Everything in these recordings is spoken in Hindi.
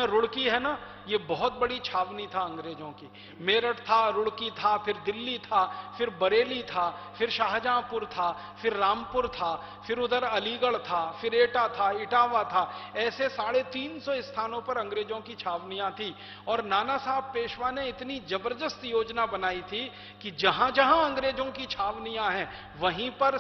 रुड़की है ना, ये बहुत बड़ी छावनी था अंग्रेजों की। मेरठ था, रुड़की था, फिर दिल्ली था, फिर बरेली था, फिर शाहजहांपुर था, फिर रामपुर था, फिर उधर अलीगढ़ था, फिर एटा था, इटावा था। ऐसे 350 स्थानों पर अंग्रेजों की छावनियां थी। और नाना साहब पेशवा ने इतनी जबरदस्त योजना बनाई थी कि जहां जहां अंग्रेजों की छावनियां हैं वहीं पर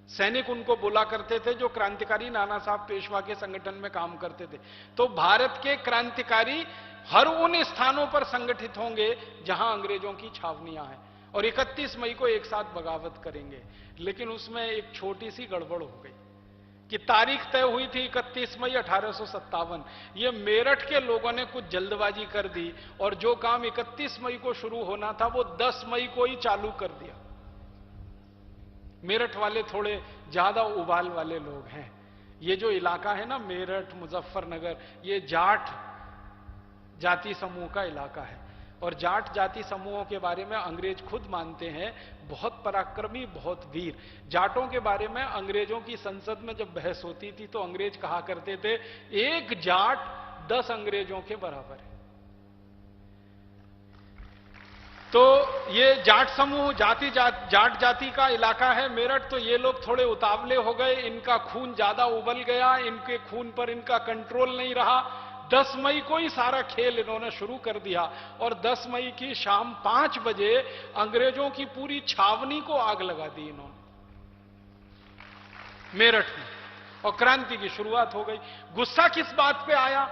सैनिक उनको बोला करते थे, जो क्रांतिकारी नाना साहब पेशवा के संगठन में काम करते थे। तो भारत के क्रांतिकारी हर उन स्थानों पर संगठित होंगे जहां अंग्रेजों की छावनियां हैं, और 31 मई को एक साथ बगावत करेंगे। लेकिन उसमें एक छोटी सी गड़बड़ हो गई कि तारीख तय हुई थी 31 मई 1857। ये मेरठ के लोगों ने कुछ जल्दबाजी कर दी और जो काम 31 मई को शुरू होना था वो 10 मई को ही चालू कर दिया। मेरठ वाले थोड़े ज्यादा उबाल वाले लोग हैं। ये जो इलाका है ना मेरठ, मुजफ्फरनगर, ये जाट जाति समूह का इलाका है। और जाट जाति समूहों के बारे में अंग्रेज खुद मानते हैं बहुत पराक्रमी, बहुत वीर। जाटों के बारे में अंग्रेजों की संसद में जब बहस होती थी तो अंग्रेज कहा करते थे, एक जाट 10 अंग्रेजों के बराबर है। तो ये जाट समूह, जाट जाति का इलाका है मेरठ। तो ये लोग थोड़े उतावले हो गए, इनका खून ज्यादा उबल गया, इनके खून पर इनका कंट्रोल नहीं रहा। 10 मई को ही सारा खेल इन्होंने शुरू कर दिया और 10 मई की शाम 5 बजे अंग्रेजों की पूरी छावनी को आग लगा दी इन्होंने मेरठ में, और क्रांति की शुरुआत हो गई। गुस्सा किस बात पे आया?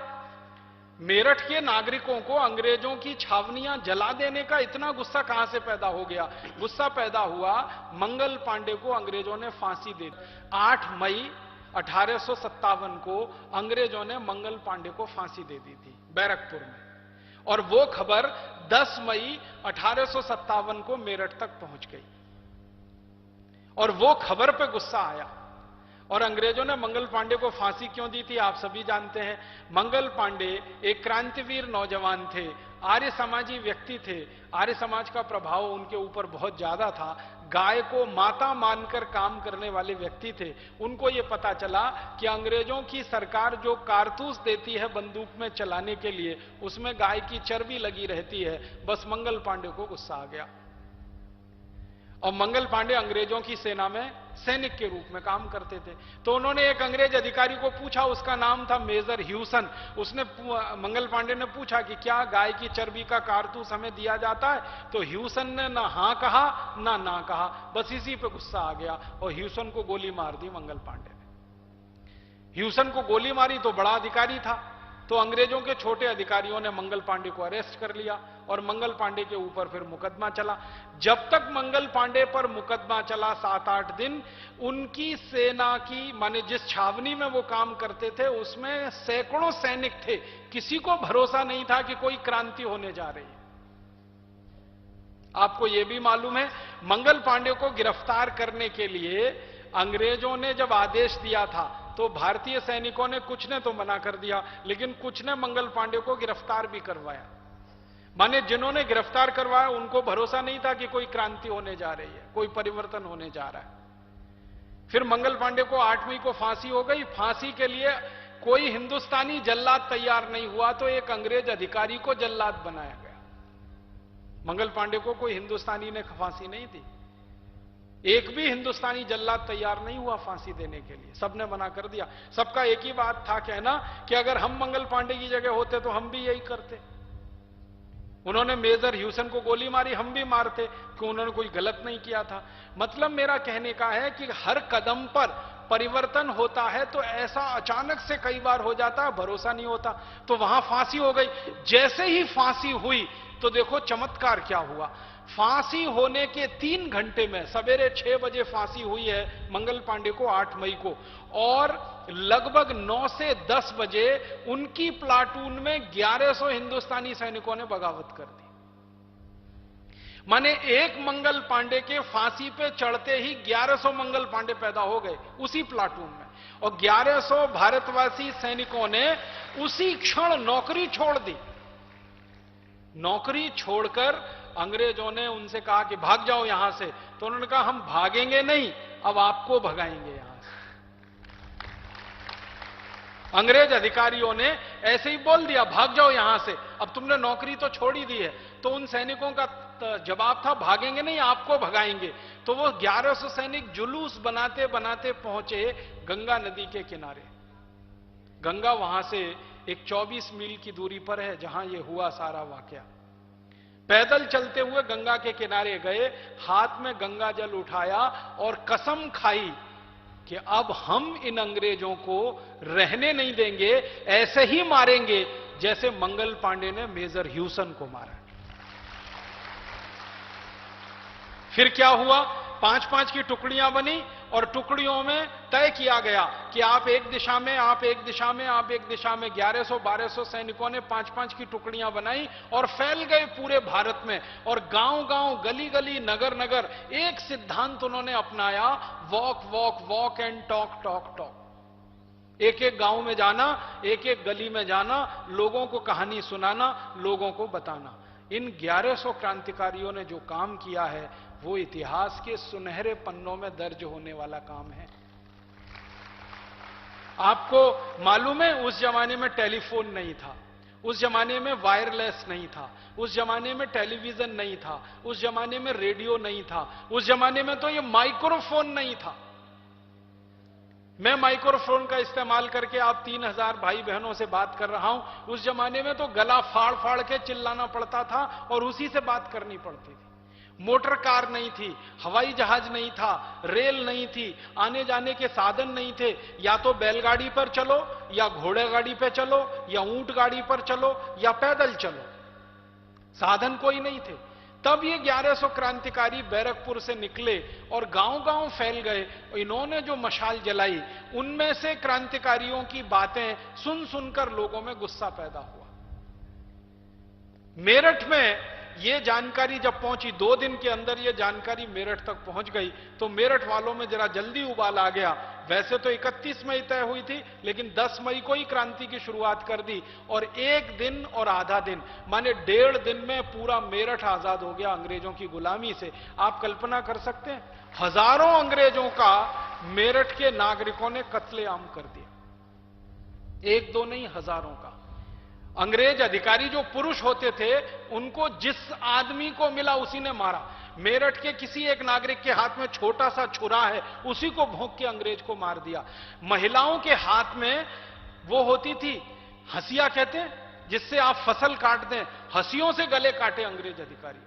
मेरठ के नागरिकों को अंग्रेजों की छावनियां जला देने का इतना गुस्सा कहां से पैदा हो गया? गुस्सा पैदा हुआ, मंगल पांडे को अंग्रेजों ने फांसी दे दी। 8 मई 1857 को अंग्रेजों ने मंगल पांडे को फांसी दे दी थी बैरकपुर में, और वो खबर 10 मई 1857 को मेरठ तक पहुंच गई। और वो खबर पे गुस्सा आया। और अंग्रेजों ने मंगल पांडे को फांसी क्यों दी थी आप सभी जानते हैं। मंगल पांडे एक क्रांतिवीर नौजवान थे, आर्य समाजी व्यक्ति थे। आर्य समाज का प्रभाव उनके ऊपर बहुत ज्यादा था। गाय को माता मानकर काम करने वाले व्यक्ति थे। उनको यह पता चला कि अंग्रेजों की सरकार जो कारतूस देती है बंदूक में चलाने के लिए, उसमें गाय की चर्बी लगी रहती है। बस मंगल पांडे को गुस्सा आ गया। और मंगल पांडे अंग्रेजों की सेना में सैनिक के रूप में काम करते थे। तो उन्होंने एक अंग्रेज अधिकारी को पूछा, उसका नाम था मेजर ह्यूसन। उसने मंगल पांडे ने पूछा कि क्या गाय की चर्बी का कारतूस हमें दिया जाता है? तो ह्यूसन ने ना हां कहा ना कहा। बस इसी पे गुस्सा आ गया और ह्यूसन को गोली मार दी मंगल पांडे ने। ह्यूसन को गोली मारी तो बड़ा अधिकारी था, तो अंग्रेजों के छोटे अधिकारियों ने मंगल पांडे को अरेस्ट कर लिया और मंगल पांडे के ऊपर फिर मुकदमा चला। जब तक मंगल पांडे पर मुकदमा चला 7-8 दिन, उनकी सेना की, माने जिस छावनी में वो काम करते थे उसमें सैकड़ों सैनिक थे। किसी को भरोसा नहीं था कि कोई क्रांति होने जा रही है। आपको यह भी मालूम है, मंगल पांडे को गिरफ्तार करने के लिए अंग्रेजों ने जब आदेश दिया था तो भारतीय सैनिकों ने कुछ ने तो मना कर दिया, लेकिन कुछ ने मंगल पांडे को गिरफ्तार भी करवाया। माने जिन्होंने गिरफ्तार करवाया उनको भरोसा नहीं था कि कोई क्रांति होने जा रही है, कोई परिवर्तन होने जा रहा है। फिर मंगल पांडे को 8 मई को फांसी हो गई। फांसी के लिए कोई हिंदुस्तानी जल्लाद तैयार नहीं हुआ तो एक अंग्रेज अधिकारी को जल्लाद बनाया गया। मंगल पांडे को कोई हिंदुस्तानी ने फांसी नहीं दी। एक भी हिंदुस्तानी जल्लाद तैयार नहीं हुआ फांसी देने के लिए, सबने मना कर दिया। सबका एक ही बात था कहना कि अगर हम मंगल पांडे की जगह होते तो हम भी यही करते। उन्होंने मेजर ह्यूसन को गोली मारी, हम भी मारते, कि उन्होंने कोई गलत नहीं किया था। मतलब मेरा कहने का है कि हर कदम पर परिवर्तन होता है तो ऐसा अचानक से कई बार हो जाता है, भरोसा नहीं होता। तो वहां फांसी हो गई। जैसे ही फांसी हुई तो देखो चमत्कार क्या हुआ। फांसी होने के 3 घंटे में, सवेरे 6 बजे फांसी हुई है मंगल पांडे को 8 मई को, और लगभग 9 से 10 बजे उनकी प्लाटून में 1100 हिंदुस्तानी सैनिकों ने बगावत कर दी। माने एक मंगल पांडे के फांसी पे चढ़ते ही 1100 मंगल पांडे पैदा हो गए उसी प्लाटून में, और 1100 भारतवासी सैनिकों ने उसी क्षण नौकरी छोड़ दी। नौकरी छोड़कर अंग्रेजों ने उनसे कहा कि भाग जाओ यहां से, तो उन्होंने कहा हम भागेंगे नहीं, अब आपको भगाएंगे यहां से। अंग्रेज अधिकारियों ने ऐसे ही बोल दिया, भाग जाओ यहां से, अब तुमने नौकरी तो छोड़ ही दी है। तो उन सैनिकों का जवाब था, भागेंगे नहीं, आपको भगाएंगे। तो वो 1100 सैनिक जुलूस बनाते बनाते पहुंचे गंगा नदी के किनारे। गंगा वहां से एक 24 मील की दूरी पर है जहां ये हुआ सारा वाकया। पैदल चलते हुए गंगा के किनारे गए, हाथ में गंगा जल उठाया और कसम खाई कि अब हम इन अंग्रेजों को रहने नहीं देंगे, ऐसे ही मारेंगे जैसे मंगल पांडे ने मेजर ह्यूसन को मारा। फिर क्या हुआ, 5-5 की टुकड़ियां बनी और टुकड़ियों में तय किया गया कि आप एक दिशा में, आप एक दिशा में, आप एक दिशा में। 1100-1200 सैनिकों ने 5-5 की टुकड़ियां बनाई और फैल गए पूरे भारत में। और गांव-गांव, गली-गली, नगर-नगर एक सिद्धांत उन्होंने अपनाया, walk walk walk and talk talk talk. एक एक गांव में जाना, एक एक गली में जाना, लोगों को कहानी सुनाना, लोगों को बताना। इन 1100 क्रांतिकारियों ने जो काम किया है वो इतिहास के सुनहरे पन्नों में दर्ज होने वाला काम है। आपको मालूम है, उस जमाने में टेलीफोन नहीं था, उस जमाने में वायरलेस नहीं था, उस जमाने में टेलीविजन नहीं था, उस जमाने में रेडियो नहीं था, उस जमाने में तो ये माइक्रोफोन नहीं था। मैं माइक्रोफोन का इस्तेमाल करके आप 3000 भाई बहनों से बात कर रहा हूं। उस जमाने में तो गला फाड़ फाड़ के चिल्लाना पड़ता था और उसी से बात करनी पड़ती थी। मोटर कार नहीं थी, हवाई जहाज नहीं था, रेल नहीं थी, आने जाने के साधन नहीं थे। या तो बैलगाड़ी पर चलो, या घोड़े गाड़ी पर चलो, या ऊंट गाड़ी पर चलो, या पैदल चलो, साधन कोई नहीं थे। तब ये 1100 क्रांतिकारी बैरकपुर से निकले और गांव-गांव फैल गए। इन्होंने जो मशाल जलाई, उनमें से क्रांतिकारियों की बातें सुन सुनकर लोगों में गुस्सा पैदा हुआ। मेरठ में ये जानकारी जब पहुंची, 2 दिन के अंदर ये जानकारी मेरठ तक पहुंच गई, तो मेरठ वालों में जरा जल्दी उबाल आ गया। वैसे तो 31 मई तय हुई थी, लेकिन 10 मई को ही क्रांति की शुरुआत कर दी और 1 दिन और आधा दिन, माने 1.5 दिन में पूरा मेरठ आजाद हो गया अंग्रेजों की गुलामी से। आप कल्पना कर सकते हैं, हजारों अंग्रेजों का मेरठ के नागरिकों ने कत्लेआम कर दिया। 1-2 नहीं, हजारों का। अंग्रेज अधिकारी जो पुरुष होते थे, उनको जिस आदमी को मिला उसी ने मारा। मेरठ के किसी एक नागरिक के हाथ में छोटा सा छुरा है, उसी को भोंक के अंग्रेज को मार दिया। महिलाओं के हाथ में वो होती थी, हंसिया कहते हैं, जिससे आप फसल काट दें, हंसियों से गले काटे अंग्रेज अधिकारी।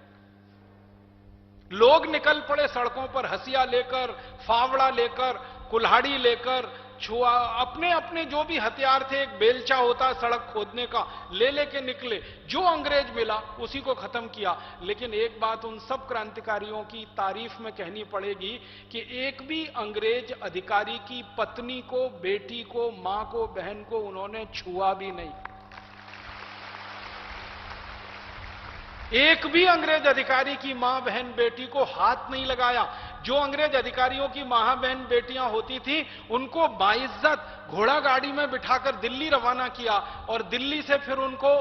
लोग निकल पड़े सड़कों पर हंसिया लेकर, फावड़ा लेकर, कुल्हाड़ी लेकर, छुआ, अपने अपने जो भी हथियार थे, एक बेलचा होता है सड़क खोदने का, ले लेके निकले। जो अंग्रेज मिला उसी को खत्म किया। लेकिन एक बात उन सब क्रांतिकारियों की तारीफ में कहनी पड़ेगी कि एक भी अंग्रेज अधिकारी की पत्नी को, बेटी को, मां को, बहन को उन्होंने छुआ भी नहीं। एक भी अंग्रेज अधिकारी की मां, बहन, बेटी को हाथ नहीं लगाया। जो अंग्रेज अधिकारियों की मां, बहन, बेटियां होती थी, उनको बाइज्जत घोड़ा गाड़ी में बिठाकर दिल्ली रवाना किया और दिल्ली से फिर उनको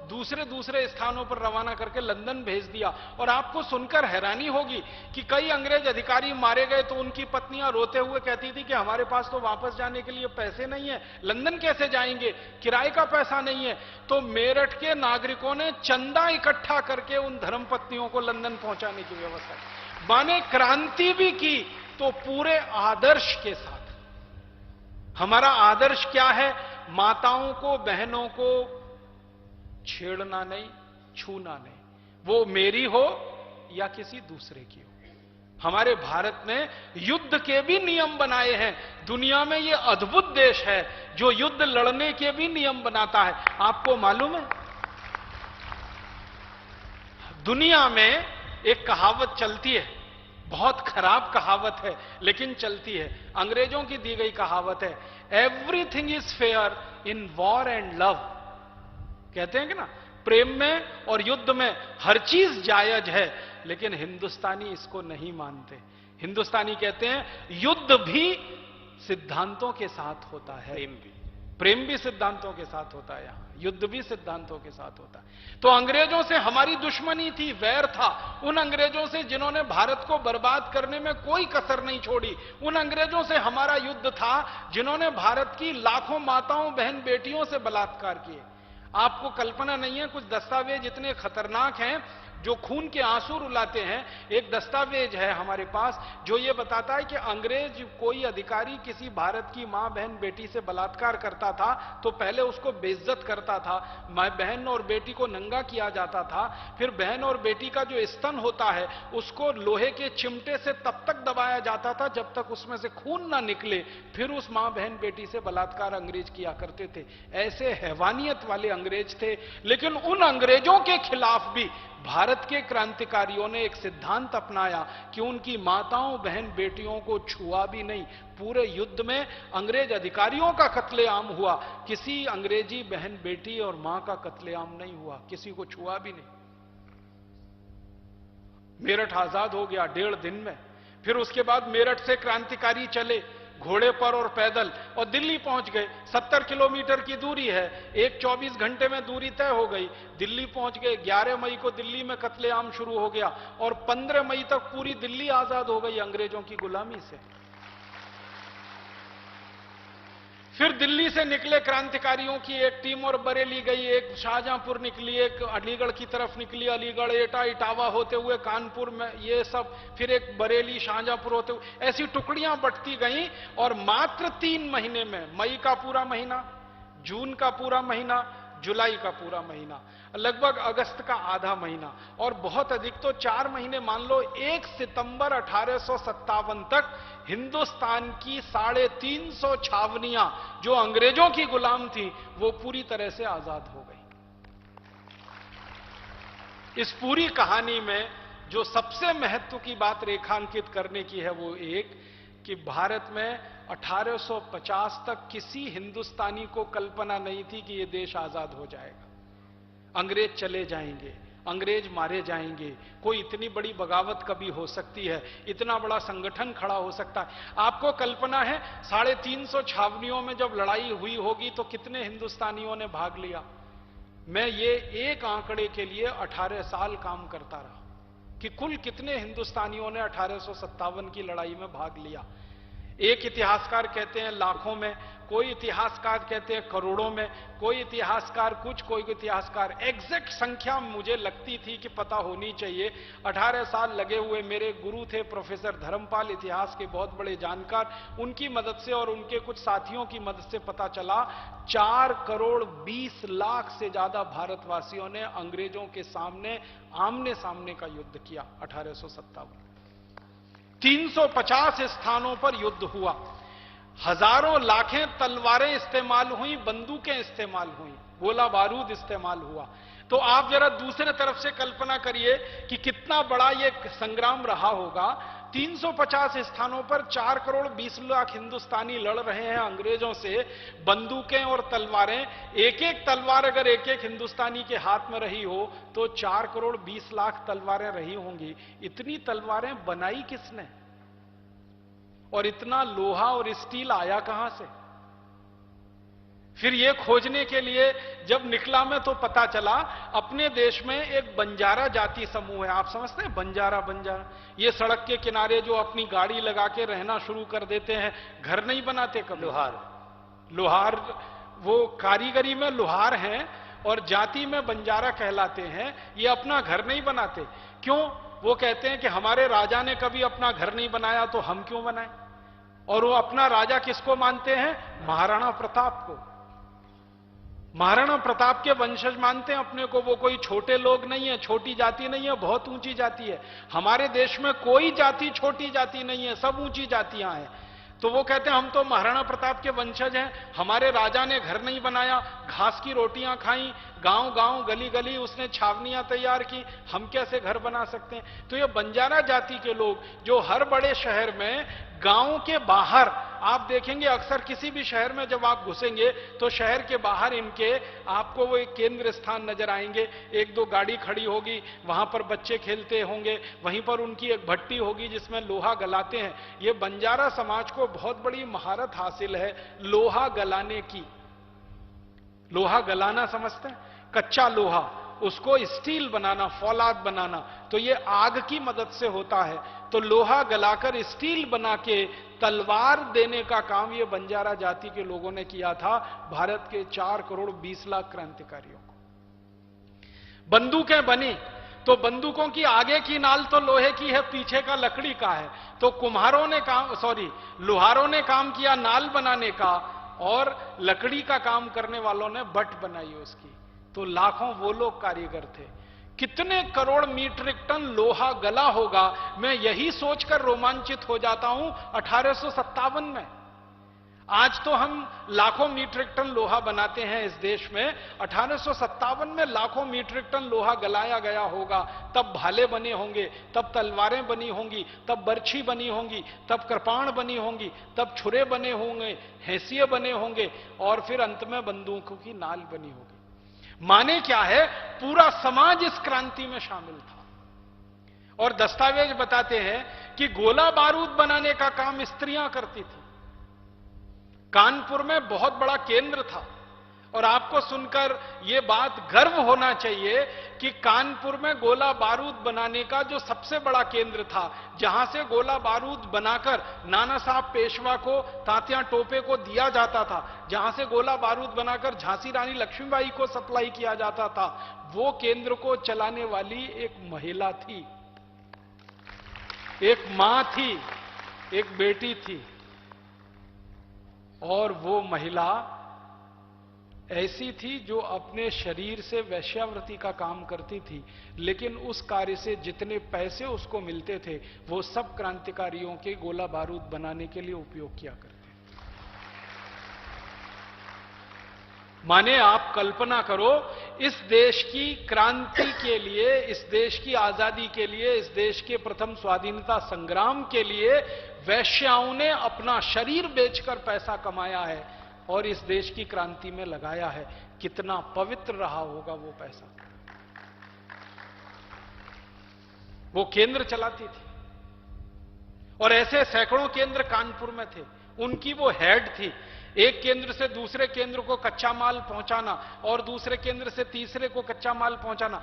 दूसरे स्थानों पर रवाना करके लंदन भेज दिया। और आपको सुनकर हैरानी होगी कि कई अंग्रेज अधिकारी मारे गए तो उनकी पत्नियां रोते हुए कहती थी कि हमारे पास तो वापस जाने के लिए पैसे नहीं है, लंदन कैसे जाएंगे, किराए का पैसा नहीं है। तो मेरठ के नागरिकों ने चंदा इकट्ठा करके उन धर्मपत्नियों को लंदन पहुंचाने की व्यवस्था की। माने क्रांति भी की तो पूरे आदर्श के साथ। हमारा आदर्श क्या है? माताओं को, बहनों को छेड़ना नहीं, छूना नहीं, वो मेरी हो या किसी दूसरे की हो। हमारे भारत ने युद्ध के भी नियम बनाए हैं। दुनिया में ये अद्भुत देश है जो युद्ध लड़ने के भी नियम बनाता है। आपको मालूम है, दुनिया में एक कहावत चलती है, बहुत खराब कहावत है लेकिन चलती है, अंग्रेजों की दी गई कहावत है, everything is fair in war and love. कहते हैं कि ना, प्रेम में और युद्ध में हर चीज जायज है, लेकिन हिंदुस्तानी इसको नहीं मानते। हिंदुस्तानी कहते हैं युद्ध भी सिद्धांतों के साथ होता है, प्रेम भी सिद्धांतों के साथ होता है, यहां युद्ध भी सिद्धांतों के साथ होता है। तो अंग्रेजों से हमारी दुश्मनी थी, वैर था, उन अंग्रेजों से जिन्होंने भारत को बर्बाद करने में कोई कसर नहीं छोड़ी, उन अंग्रेजों से हमारा युद्ध था जिन्होंने भारत की लाखों माताओं बहन बेटियों से बलात्कार किए। आपको कल्पना नहीं है, कुछ दस्तावेज इतने खतरनाक हैं जो खून के आंसू रुलाते हैं। एक दस्तावेज है हमारे पास जो ये बताता है कि अंग्रेज कोई अधिकारी किसी भारत की मां बहन बेटी से बलात्कार करता था तो पहले उसको बेइज्जत करता था, बहन और बेटी को नंगा किया जाता था, फिर बहन और बेटी का जो स्तन होता है उसको लोहे के चिमटे से तब तक दबाया जाता था जब तक उसमें से खून ना निकले, फिर उस मां बहन बेटी से बलात्कार अंग्रेज किया करते थे। ऐसे हैवानियत वाले अंग्रेज थे। लेकिन उन अंग्रेजों के खिलाफ भी भारत के क्रांतिकारियों ने एक सिद्धांत अपनाया कि उनकी माताओं बहन बेटियों को छुआ भी नहीं। पूरे युद्ध में अंग्रेज अधिकारियों का कत्लेआम हुआ, किसी अंग्रेजी बहन बेटी और मां का कत्लेआम नहीं हुआ, किसी को छुआ भी नहीं। मेरठ आजाद हो गया 1.5 दिन में। फिर उसके बाद मेरठ से क्रांतिकारी चले घोड़े पर और पैदल और दिल्ली पहुंच गए। 70 किलोमीटर की दूरी है, 24 घंटे में दूरी तय हो गई। दिल्ली पहुंच गए। 11 मई को दिल्ली में कत्लेआम शुरू हो गया और 15 मई तक पूरी दिल्ली आजाद हो गई अंग्रेजों की गुलामी से। फिर दिल्ली से निकले क्रांतिकारियों की एक टीम और बरेली गई, एक शाहजहांपुर निकली, एक अलीगढ़ की तरफ निकली, अलीगढ़ एटा इटावा होते हुए कानपुर में, ये सब, फिर एक बरेली शाहजहांपुर होते हुए, ऐसी टुकड़ियां बंटती गईं। और मात्र 3 महीने में, मई का पूरा महीना, जून का पूरा महीना, जुलाई का पूरा महीना, लगभग अगस्त का आधा महीना और बहुत अधिक तो 4 महीने मान लो, 1 सितंबर 1857 तक हिंदुस्तान की 350 छावनियां जो अंग्रेजों की गुलाम थी वो पूरी तरह से आजाद हो गई। इस पूरी कहानी में जो सबसे महत्व की बात रेखांकित करने की है वो एक कि भारत में 1850 तक किसी हिंदुस्तानी को कल्पना नहीं थी कि यह देश आजाद हो जाएगा, अंग्रेज चले जाएंगे, अंग्रेज मारे जाएंगे, कोई इतनी बड़ी बगावत कभी हो सकती है, इतना बड़ा संगठन खड़ा हो सकता है। आपको कल्पना है 350 छावनियों में जब लड़ाई हुई होगी तो कितने हिंदुस्तानियों ने भाग लिया? मैं ये एक आंकड़े के लिए 18 साल काम करता रहा कि कुल कितने हिंदुस्तानियों ने 1857 की लड़ाई में भाग लिया। एक इतिहासकार कहते हैं लाखों में, कोई इतिहासकार कहते हैं करोड़ों में, कोई इतिहासकार कुछ, कोई इतिहासकार। एग्जैक्ट संख्या मुझे लगती थी कि पता होनी चाहिए। 18 साल लगे हुए। मेरे गुरु थे प्रोफेसर धर्मपाल, इतिहास के बहुत बड़े जानकार, उनकी मदद से और उनके कुछ साथियों की मदद से पता चला 4 करोड़ 20 लाख से ज्यादा भारतवासियों ने अंग्रेजों के सामने आमने सामने का युद्ध किया। 1857 350 स्थानों पर युद्ध हुआ, हजारों लाखें तलवारें इस्तेमाल हुई, बंदूकें इस्तेमाल हुई, गोला बारूद इस्तेमाल हुआ। तो आप जरा दूसरे तरफ से कल्पना करिए कि कितना बड़ा यह संग्राम रहा होगा। 350 स्थानों पर 4 करोड़ 20 लाख हिंदुस्तानी लड़ रहे हैं अंग्रेजों से, बंदूकें और तलवारें। एक एक तलवार अगर एक एक हिंदुस्तानी के हाथ में रही हो तो 4 करोड़ 20 लाख तलवारें रही होंगी। इतनी तलवारें बनाई किसने और इतना लोहा और स्टील आया कहां से? फिर यह खोजने के लिए जब निकला मैं तो पता चला अपने देश में एक बंजारा जाति समूह है। आप समझते हैं बंजारा? ये सड़क के किनारे जो अपनी गाड़ी लगा के रहना शुरू कर देते हैं, घर नहीं बनाते कभी। लोहार वो कारीगरी में लोहार हैं और जाति में बंजारा कहलाते हैं। ये अपना घर नहीं बनाते। क्यों? वो कहते हैं कि हमारे राजा ने कभी अपना घर नहीं बनाया तो हम क्यों बनाएं। और वो अपना राजा किसको मानते हैं? महाराणा प्रताप को। महाराणा प्रताप के वंशज मानते हैं अपने को। वो कोई छोटे लोग नहीं है, छोटी जाति नहीं है, बहुत ऊंची जाति है। हमारे देश में कोई जाति छोटी जाति नहीं है, सब ऊंची जातियां हैं। तो वो कहते हैं हम तो महाराणा प्रताप के वंशज हैं, हमारे राजा ने घर नहीं बनाया, घास की रोटियां खाई, गांव गांव गली गली उसने छावनियां तैयार की, हम कैसे घर बना सकते हैं। तो ये बंजारा जाति के लोग जो हर बड़े शहर में गांव के बाहर, आप देखेंगे अक्सर किसी भी शहर में जब आप घुसेंगे तो शहर के बाहर इनके आपको वो एक केंद्र स्थान नजर आएंगे। 1-2 गाड़ी खड़ी होगी, वहां पर बच्चे खेलते होंगे, वहीं पर उनकी एक भट्टी होगी जिसमें लोहा गलाते हैं। ये बंजारा समाज को बहुत बड़ी महारत हासिल है लोहा गलाने की। लोहा गलाना समझते हैं? कच्चा लोहा, उसको स्टील बनाना, फौलाद बनाना, तो ये आग की मदद से होता है। तो लोहा गलाकर स्टील बना के तलवार देने का काम ये बंजारा जाति के लोगों ने किया था भारत के 4 करोड़ 20 लाख क्रांतिकारियों को। बंदूकें बनी तो बंदूकों की आगे की नाल तो लोहे की है, पीछे का लकड़ी का है। तो लोहारों ने काम किया नाल बनाने का, और लकड़ी का काम करने वालों ने बट बनाई उसकी। तो लाखों वो लोग कारीगर थे। कितने करोड़ मीट्रिक टन लोहा गला होगा, मैं यही सोचकर रोमांचित हो जाता हूं 1857 में। आज तो हम लाखों मीट्रिक टन लोहा बनाते हैं इस देश में, 1857 में लाखों मीट्रिक टन लोहा गलाया गया होगा। तब भाले बने होंगे, तब तलवारें बनी होंगी, तब बर्छी बनी होंगी, तब कृपाण बनी होंगी, तब छुरे बने होंगे, हैसिये बने होंगे, और फिर अंत में बंदूकों की नाल बनी होगी। माने क्या है, पूरा समाज इस क्रांति में शामिल था। और दस्तावेज बताते हैं कि गोला बारूद बनाने का काम स्त्रियां करती थी। कानपुर में बहुत बड़ा केंद्र था, और आपको सुनकर यह बात गर्व होना चाहिए कि कानपुर में गोला बारूद बनाने का जो सबसे बड़ा केंद्र था, जहां से गोला बारूद बनाकर नाना साहब पेशवा को, तात्या टोपे को दिया जाता था, जहां से गोला बारूद बनाकर झांसी रानी लक्ष्मीबाई को सप्लाई किया जाता था, वो केंद्र को चलाने वाली एक महिला थी, एक मां थी, एक बेटी थी। और वो महिला ऐसी थी जो अपने शरीर से वेश्यावृत्ति का काम करती थी, लेकिन उस कार्य से जितने पैसे उसको मिलते थे वो सब क्रांतिकारियों के गोला बारूद बनाने के लिए उपयोग किया करते। माने आप कल्पना करो, इस देश की क्रांति के लिए, इस देश की आजादी के लिए, इस देश के प्रथम स्वाधीनता संग्राम के लिए वैश्याओं ने अपना शरीर बेचकर पैसा कमाया है और इस देश की क्रांति में लगाया है। कितना पवित्र रहा होगा वो पैसा। वो केंद्र चलाती थी, और ऐसे सैकड़ों केंद्र कानपुर में थे। उनकी वो हेड थी। एक केंद्र से दूसरे केंद्र को कच्चा माल पहुंचाना, और दूसरे केंद्र से तीसरे को कच्चा माल पहुंचाना।